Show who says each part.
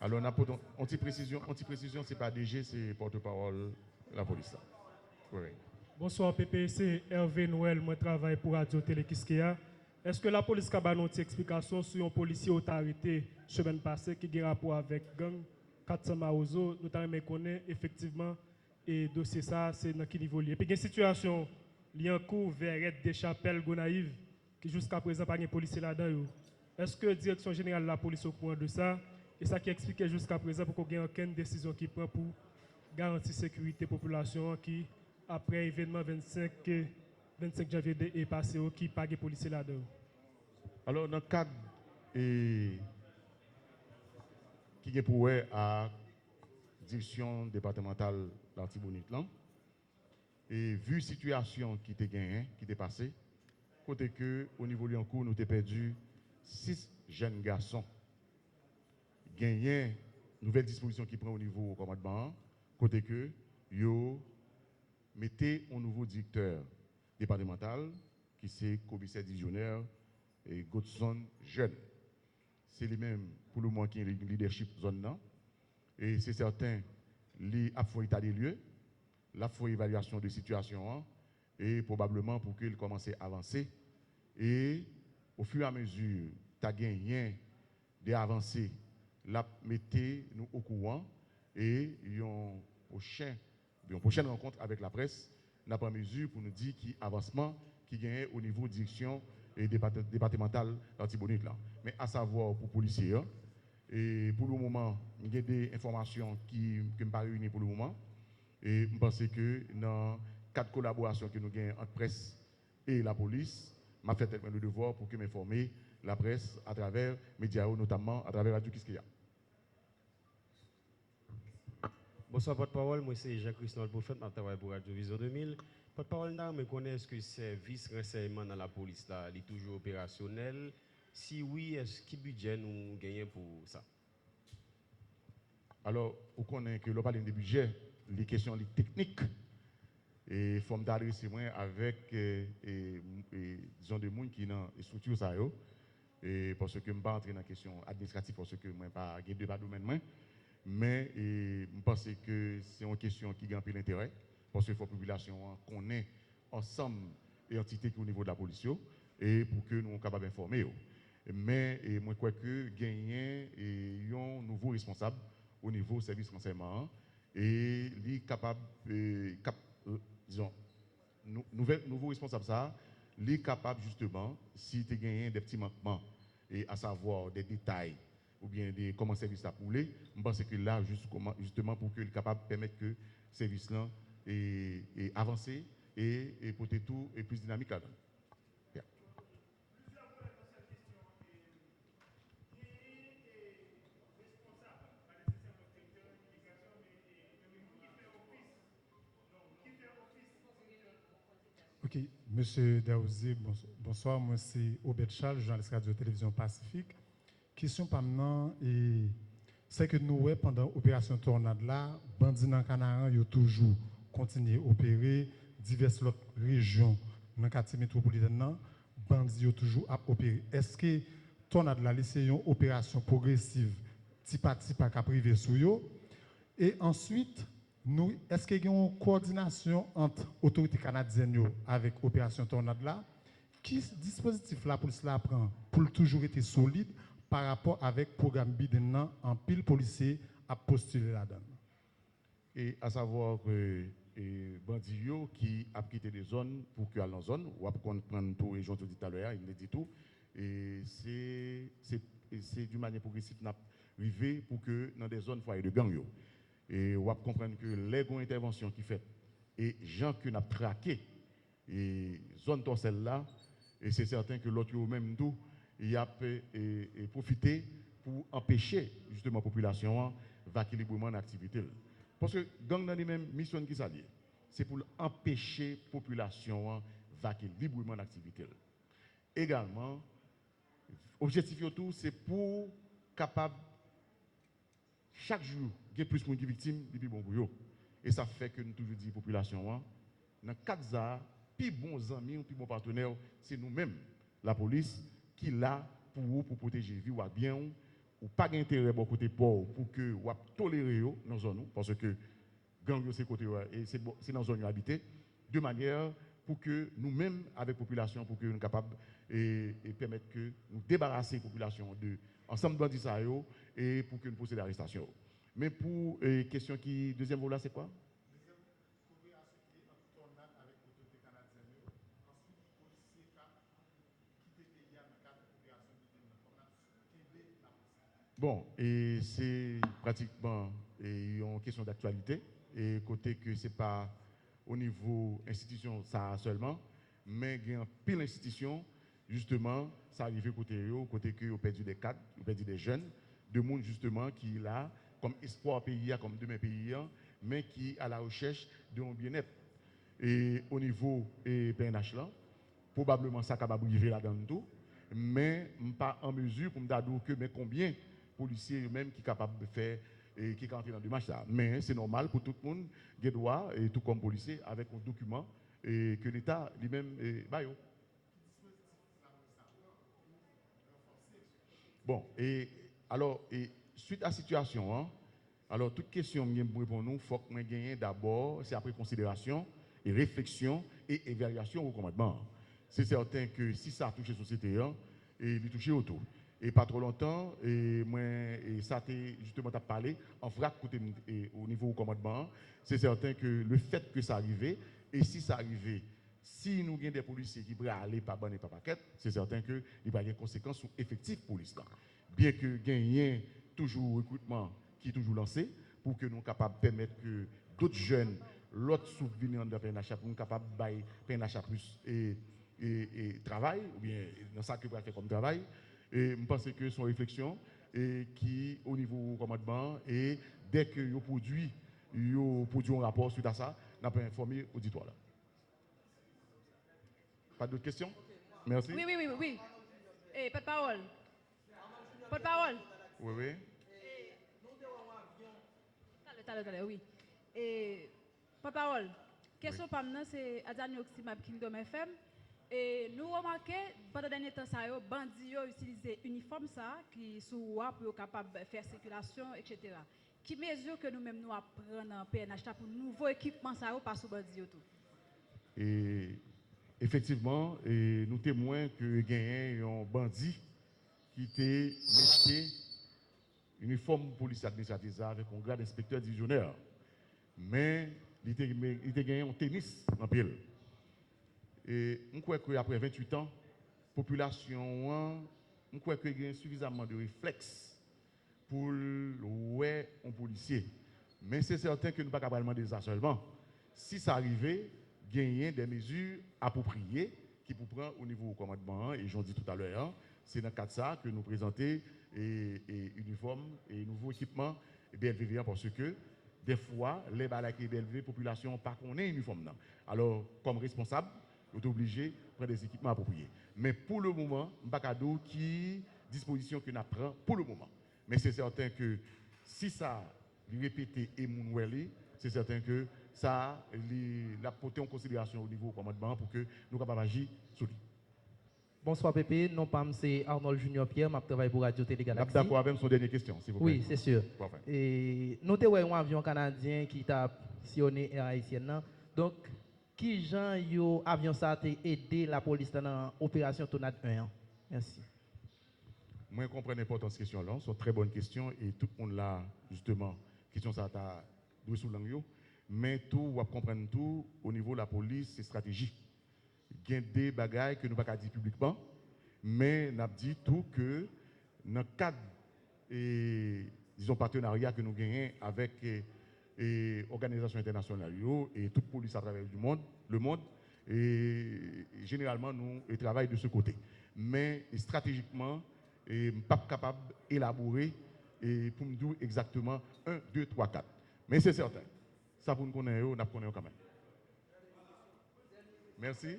Speaker 1: Alors, on a pour anti-précision, c'est pas DG, c'est porte-parole de la police. Oui.
Speaker 2: Bonsoir PPC, Hervé Noël, moi travaille pour Radio Télé Kiskeya. Est-ce que la police a une explication sur un policier qui a arrêté semaine passée qui a rapport avec gang 400 Maozo, notamment connaît effectivement et dossier ça c'est dans quel niveau lié. Puis il y a une situation liée en cours vers des chapelles Gonaïve qui jusqu'à présent pas de policier là-dedans. Est-ce que la direction générale de la police est au courant de ça et ça qui explique jusqu'à présent pour qu'il n'y ait aucune décision qui prend pour garantir la sécurité de la population qui après l'événement 25 janvier est passé qui pas de policiers là-dedans.
Speaker 1: Alors dans le cadre qui est pour à direction départementale d'Artibonite là et vu la situation qui était gagnée, qui était passée, côté que au niveau de Liancourt nous avons perdu 6 jeunes garçons. Gagné nouvelle disposition qui prend au niveau du commandement, côté que yo mettez un nouveau directeur départemental qui c'est commissaire divisionnaire et Godson Jeune. C'est lui-même pour le moment qui est le leadership zone là. Et c'est certain, il a fait état des lieux, il a fait évaluation de situation et probablement pour qu'il commence à avancer. Et au fur et à mesure, tu as gagné des avancées, la mettez nous au courant et une prochaine rencontre avec la presse n'a pas mesure pour nous dire qui avancement qui gagne au niveau de direction et départementale d'Artibonite là. Mais à savoir pour les policiers, et pour le moment, il y a des informations qui ne sont pas réunies pour le moment. Et je pense que dans 4 collaborations que nous avons entre presse et la police, m'a fait le devoir pour que m'informer la presse à travers les médias, notamment à travers Radio Kiskeya.
Speaker 3: Bonsoir, porte-parole. Moi, c'est Jacques-Christophe Prophète, je travaille pour Radio Vision 2000. Porte-parole, je connais ce que le service renseignement dans la police là, il est toujours opérationnel. Si oui, est-ce que budget nous gagnons pour ça?
Speaker 1: Alors, vous connaissez que le parle des budgets, les questions les techniques, et il faut m'adresser avec disons des gens qui dans les structures ça et parce que je ne pas entrer dans la question administrative parce que moi pas de débat domaine mais je pense que c'est une question qui gagne un l'intérêt parce que la population connaît ensemble les entités qui au niveau de la police et pour que nous soyons capables d'informer. Mais moi crois que gagner un nouveau responsable au niveau du service renseignement et il est capable disons nouveau responsable ça il est capable justement si tu gagné des petits manquements et à savoir des détails ou bien comment le service a poulé, je pense que là justement pour qu'il est capable de permettre que le service là et avancer et porter tout et plus dynamique là-dedans.
Speaker 4: Ok, Monsieur Daouzé, bonsoir. Moi, c'est Aubert Charles, journaliste radio-télévision Pacifique. Question par maintenant, c'est que nous, pendant l'opération Tornade là, bandits dans le Canara, ils ont toujours continué à opérer diverses autres régions dans le quartier métropolitain, bandits ont toujours à opérer. Est-ce que Tornade là, c'est une opération progressive, petit à petit, pas qu'à priver sur eux? Et ensuite, est-ce qu'il y a une coordination entre l'autorité canadienne avec l'opération Tornade là? Quel dispositif la police la prend pour toujours être solide par rapport avec le programme Biden en pile policier à postuler là-dedans?
Speaker 1: Et à savoir que les bandits qui ont quitté des zones pour qu'ils aillent dans la zone, ou pour qu'on prenne tout, et j'en tout dit tout à l'heure, il me dit tout, et c'est d'une manière progressive arrivé pour que dans des zones foyer de gang. Et on va comprendre que les interventions qui fait et gens qui ont traqué et zone torselle là et c'est certain que l'autre même tout il a profité pour empêcher justement la population d'équilibrer l'activité parce que gang dans les mêmes missions qui s'allient c'est pour empêcher la population d'équilibrer l'activité également objectif tout c'est pour capable chaque jour, il y a plus de victimes, et puis bon pour eux. Et ça fait que nous toujours dit population, dans 4 ans, plus bons amis, plus bons partenaires, c'est nous-mêmes, la police, qui est là pour protéger vie ou bien ou pas d'intérêt bon côté port pour que ou tolérer dans zone parce que gang c'est côté et c'est dans zone habité de manière pour que nous-mêmes avec population pour que nous sommes capables et permettre que nous débarrasser la population de ensemble bandits et pour que nous procédions à l'arrestation. Mais pour question qui deuxième volet c'est quoi? Bon, et c'est pratiquement une question d'actualité, et côté que ce n'est pas au niveau institution ça seulement, mais il y a une pile d'institutions, justement, ça arrive côté que vous perdu des cadres, vous perdu des jeunes, de monde justement qui est là, comme espoir pays, comme demain pays, mais qui à la recherche d'un bien-être. Et au niveau PNH là, probablement ça capable arriver là-dedans tout, mais pas en mesure pour me dire que mais combien policiers eux-mêmes qui sont capables de faire et qui sont entrés dans le match là. Mais c'est normal pour tout le monde, qui doit, et tout comme policier, avec un document et que l'État lui-même baille. Bon, et alors, suite à la situation, hein, alors toute question pour nous, il faut que nous gagnions d'abord, c'est après considération, et réflexion et évaluation au commandement. C'est certain que si ça touche la société, hein, et il touche autour. Et pas trop longtemps, et moi, et ça justement t'as parlé, en frappe au niveau du commandement, c'est certain que le fait que ça arrive, et si ça arrive, si nous avons des policiers qui pourraient aller par ban et par paquet, c'est certain qu'il va y avoir des conséquences sur l'effectif police. Bien que gagner toujours recrutement qui est toujours lancé, pour que nous soyons capables de permettre que d'autres jeunes, l'autre souvenir de PNH, pour nous capables de PNH plus et travail, ou bien dans ça que vous faire comme travail. Et je pense que son réflexion et qui au niveau du commandement et dès que vous produit un rapport suite à ça, nous avons informé l'auditoire. Pas d'autres questions? Merci.
Speaker 5: Oui. Eh, pas de parole. Pas de parole.
Speaker 1: Oui.
Speaker 5: Attendez, oui. Et pas de parole. Question par nous, c'est Adjani Oximab Kingdom FM. Et nous remarquons, pendant le dernier temps, les bandits ont utilisé l'uniforme qui sont pour capable de faire circulation, etc. Qui mesure que nous-mêmes nous apprenons en PNH pour nouveau équipement ça pas sous bandits tout?
Speaker 1: Et effectivement, nous témoignons que il y a un bandit qui était mis uniforme police administrative avec un grade d'inspecteur divisionnaire. Mais il était gagné en tennis en pile. Et je crois qu'après 28 ans, la population, je crois qu'il y a suffisamment de réflexes pour ouais un policier. Mais c'est certain que nous ne pouvons pas demander ça seulement. Si ça arrivait, gagner des mesures appropriées qui pour prendre au niveau du commandement, et j'en dis tout à l'heure, c'est dans le cadre de ça que nous présentons et uniformes et nouveaux équipements BLV parce que des fois, les balaques et BLV, la population n'a pas qu'on ait uniforme. Alors, comme responsable, vous êtes obligé de prendre des équipements appropriés. Mais pour le moment, je ne sais pas qui disposition que nous prenons pour le moment. Mais c'est certain que si ça répété et mounoueli, c'est certain que ça l'a porté en considération au niveau du commandement pour que nous soyons capables d'agir sur lui.
Speaker 6: Bonsoir Pépé, non pas c'est Arnold Junior Pierre, je travaille pour Radio Télé Galaxy.
Speaker 1: D'accord avec son dernière question, s'il vous plaît.
Speaker 6: Oui, c'est sûr. Et nous avons un avion canadien qui t'a sillonné Air Haïtienne. Donc, qui gens yo avion ça a aidé la police dans l'opération Tornade 1? Merci.
Speaker 1: Moi, je comprends l'importance de cette question-là. C'est une très bonne question et tout le monde là, justement, question ça t'a doué sous l'angle. Mais tout, on comprend tout au niveau de la police, c'est stratégique. Il y a des bagailles que nous ne pouvons pas dire publiquement, mais nous avons dit tout que dans le cadre disons partenariat que nous gagnons avec organisations internationales et toute police à travers le monde, et généralement nous travaillons de ce côté. Mais stratégiquement, nous ne sommes pas capables d'élaborer pour nous dire exactement 1, 2, 3, 4. Mais c'est certain. Ça pour nous connaître, nous connaissons quand même. Merci.